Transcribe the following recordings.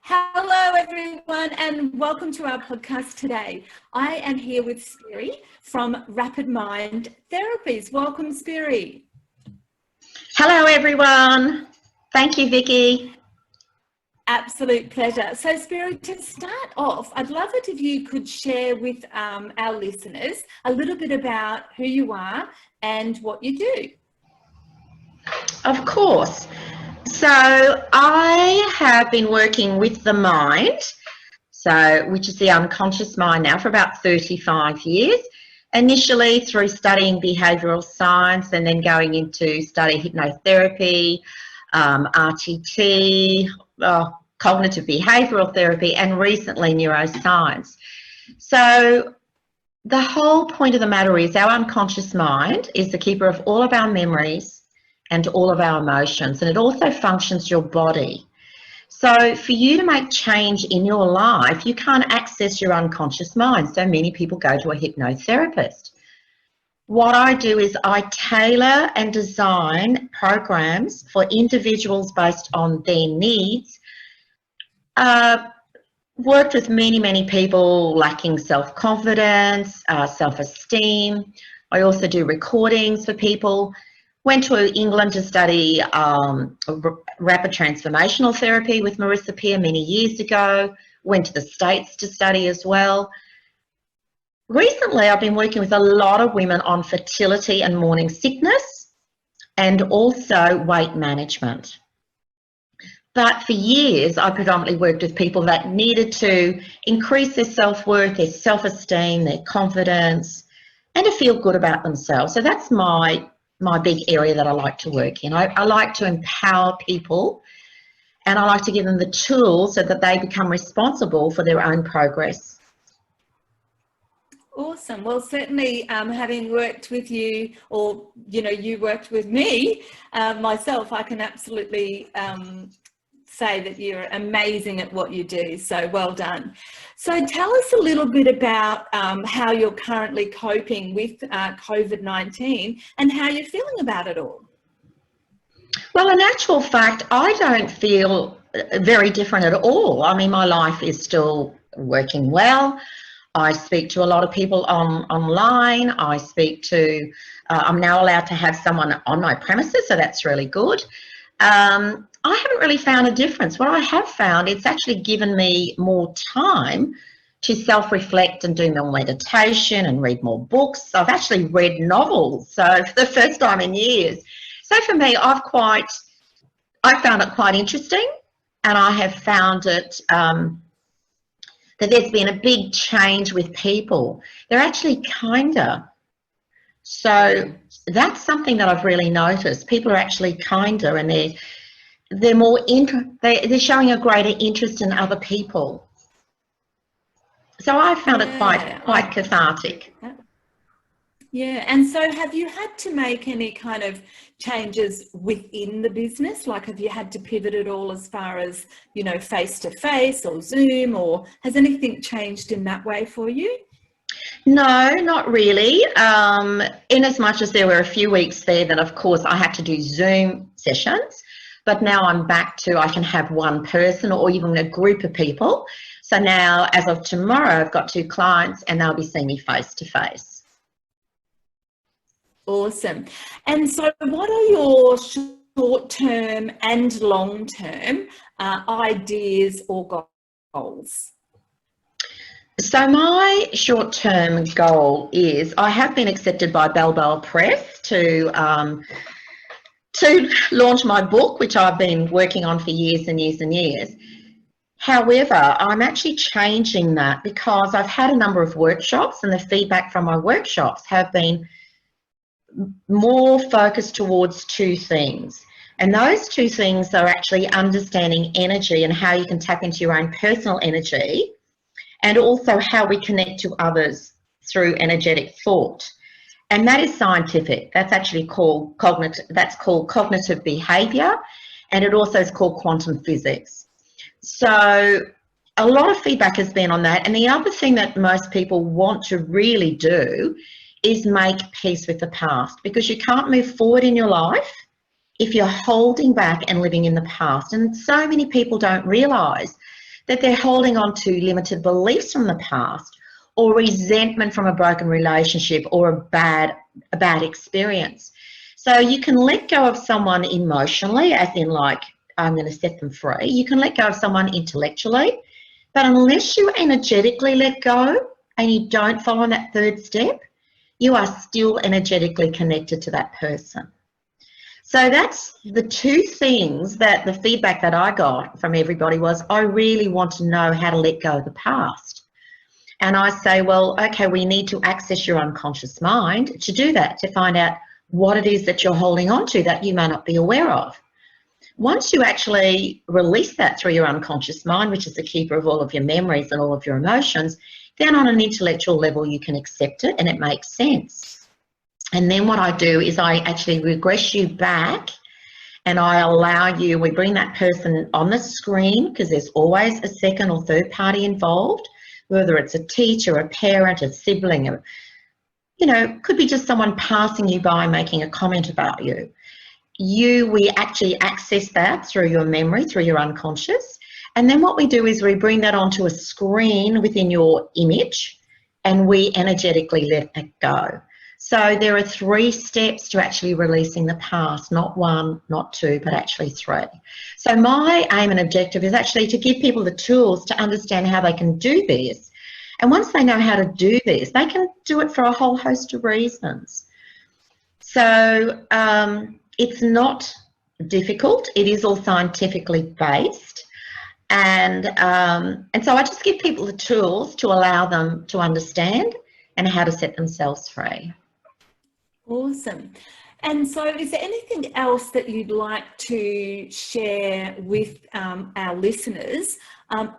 Hello everyone and welcome to our podcast today. I am here with Spiri from Rapid Mind Therapies. Welcome Spiri. Hello everyone. Thank you, Vicky. Absolute pleasure. So Spiri, to start off, I'd love it if you could share with our listeners a little bit about who you are and what you do. Of course. So I have been working with the mind, which is the unconscious mind now, for about 35 years. Initially through studying behavioural science and then going into study hypnotherapy, RTT, cognitive behavioural therapy, and recently neuroscience. So the whole point of the matter is our unconscious mind is the keeper of all of our memories and all of our emotions, and it also functions your body. So for you to make change in your life, you can't access your unconscious mind. So many people go to a hypnotherapist. What I do is I tailor and design programs for individuals based on their needs. Worked with many people lacking self-confidence, self-esteem. I also do recordings for people. Went to England to study rapid transformational therapy with Marissa Peer many years ago. Went to the States to study as well. Recently, I've been working with a lot of women on fertility and morning sickness and also weight management. But for years, I predominantly worked with people that needed to increase their self-worth, their self-esteem, their confidence, and to feel good about themselves. So that's my big area that I like to work in. I like to empower people, and I like to give them the tools so that they become responsible for their own progress. Awesome. Well, certainly having worked with you, or you worked with me myself, I can absolutely say that you're amazing at what you do. So well done. So tell us a little bit about how you're currently coping with COVID-19 and how you're feeling about it all. Well, in actual fact, I don't feel very different at all. I mean, my life is still working well. I speak to a lot of people online. I speak to, I'm now allowed to have someone on my premises, so that's really good. I haven't really found a difference. What I have found, it's actually given me more time to self-reflect and do more meditation and read more books. I've actually read novels, so for the first time in years. So for me, I found it quite interesting, and I have found it that there's been a big change with people. They're actually kinder. So that's something that I've really noticed. People are actually kinder, and they're more they're showing a greater interest in other people. So I found it quite cathartic. Yeah, and so have you had to make any kind of changes within the business? Like, have you had to pivot at all as far as, face-to-face or Zoom, or has anything changed in that way for you? No, not really. In as much as there were a few weeks there that, of course, I had to do Zoom sessions, but now I'm back to, I can have one person or even a group of people. So now, as of tomorrow, I've got 2 clients and they'll be seeing me face-to-face. Awesome. And so what are your short-term and long-term ideas or goals? So my short-term goal is, I have been accepted by Balboa Press to launch my book, which I've been working on for years and years and years. However, I'm actually changing that because I've had a number of workshops, and the feedback from my workshops have been more focused towards 2 things. And those 2 things are actually understanding energy and how you can tap into your own personal energy, and also how we connect to others through energetic thought. And that is scientific. That's actually called cognitive behavior, and it also is called quantum physics. So a lot of feedback has been on that. And the other thing that most people want to really do is make peace with the past, because you can't move forward in your life if you're holding back and living in the past. And so many people don't realise that they're holding on to limited beliefs from the past, or resentment from a broken relationship, or a bad experience. So you can let go of someone emotionally, as in like, I'm going to set them free. You can let go of someone intellectually, but unless you energetically let go and you don't follow that third step, you are still energetically connected to that person. So that's the two things that the feedback that I got from everybody was, I really want to know how to let go of the past. And I say, well, okay, we need to access your unconscious mind to do that, to find out what it is that you're holding on to that you may not be aware of. Once you actually release that through your unconscious mind, which is the keeper of all of your memories and all of your emotions, then on an intellectual level you can accept it and it makes sense. And then what I do is I actually regress you back, and I allow you, we bring that person on the screen, because there's always a second or third party involved, whether it's a teacher, a parent, a sibling, or, you know, could be just someone passing you by making a comment about you. We actually access that through your memory, through your unconscious. And then what we do is we bring that onto a screen within your image, and we energetically let it go. So there are 3 steps to actually releasing the past, not 1, not 2, but actually 3. So my aim and objective is actually to give people the tools to understand how they can do this. And once they know how to do this, they can do it for a whole host of reasons. So it's not difficult. It is all scientifically based. And so I just give people the tools to allow them to understand and how to set themselves free. Awesome. And so is there anything else that you'd like to share with our listeners,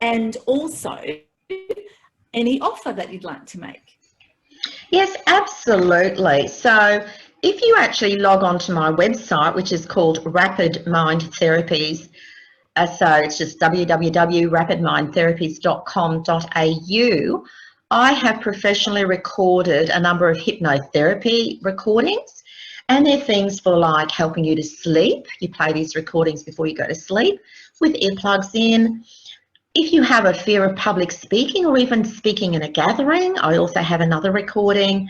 and also any offer that you'd like to make? Yes, absolutely. So if you actually log on to my website, which is called Rapid Mind Therapies, so it's just www.rapidmindtherapies.com.au, I have professionally recorded a number of hypnotherapy recordings, and they're things for like helping you to sleep. You play these recordings before you go to sleep with earplugs in. If you have a fear of public speaking or even speaking in a gathering, I also have another recording.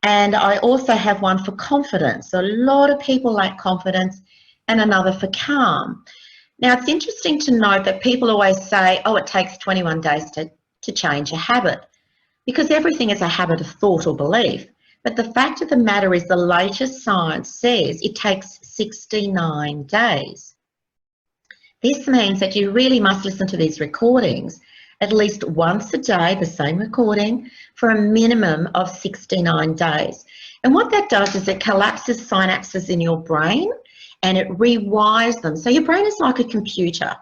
And I also have one for confidence. So a lot of people lack confidence, and another for calm. Now, it's interesting to note that people always say, oh, it takes 21 days to change a habit, because everything is a habit of thought or belief. But the fact of the matter is, the latest science says it takes 69 days. This means that you really must listen to these recordings at least once a day, the same recording, for a minimum of 69 days. And what that does is it collapses synapses in your brain and it rewires them. So your brain is like a computer.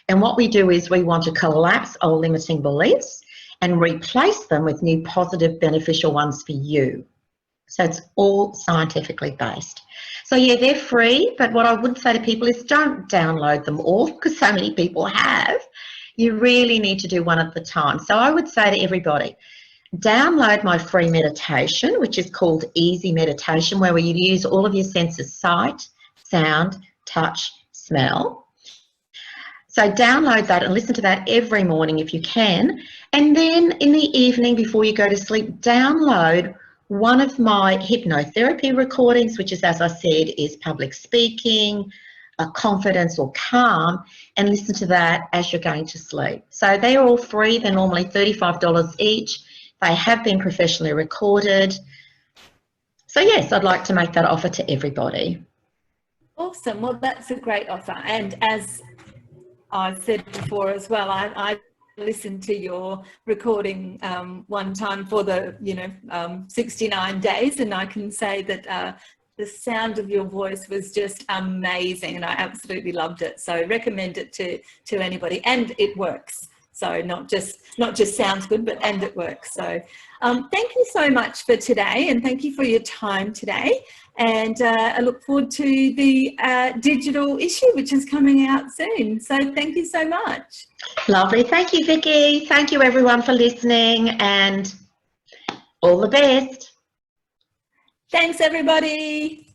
And what we do is we want to collapse old limiting beliefs and replace them with new positive, beneficial ones for you. So it's all scientifically based. So yeah, they're free, but what I would say to people is don't download them all, because so many people have. You really need to do one at a time. So I would say to everybody, download my free meditation, which is called Easy Meditation, where you use all of your senses: sight, sound, touch, smell. So download that and listen to that every morning if you can. And then in the evening before you go to sleep, download one of my hypnotherapy recordings, which is, as I said, is public speaking, confidence or calm, and listen to that as you're going to sleep. So they are all free. They're normally $35 each. They have been professionally recorded. So yes, I'd like to make that offer to everybody. Awesome. Well, that's a great offer. And as I said before as well, I listened to your recording one time for the 69 days, and I can say that the sound of your voice was just amazing, and I absolutely loved it. So recommend it to anybody, and it works. So not just sounds good, but and it works. So thank you so much for today, and thank you for your time today. And I look forward to the digital issue, which is coming out soon. So thank you so much. Lovely. Thank you, Vicky. Thank you everyone for listening, and all the best. Thanks, everybody.